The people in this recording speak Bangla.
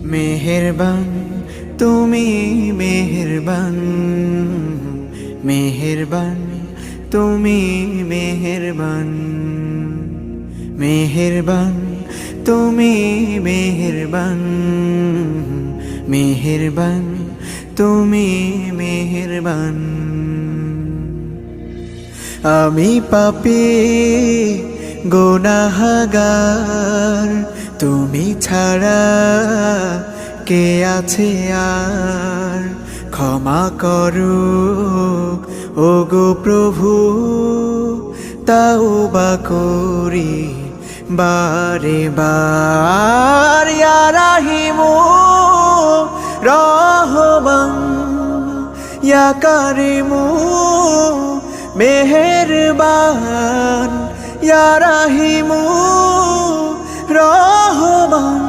মেহেরবান তুমি মেহেরবান, মেহেরবান তুমি মেহেরবান, মেহেরবান তুমি মেহেরবান, মেহেরবান তুমি মেহেরবান। আমি পাপী গুনাহগার, তুমি ছাড়া কে আছে আর? ক্ষমা করো ওগো প্রভু, তাওবা করি বারে বার। ইয়া রাহিমু রহমান, ইয়া কারিমু মেহেরবান, ইয়া রাহিমু রহমান,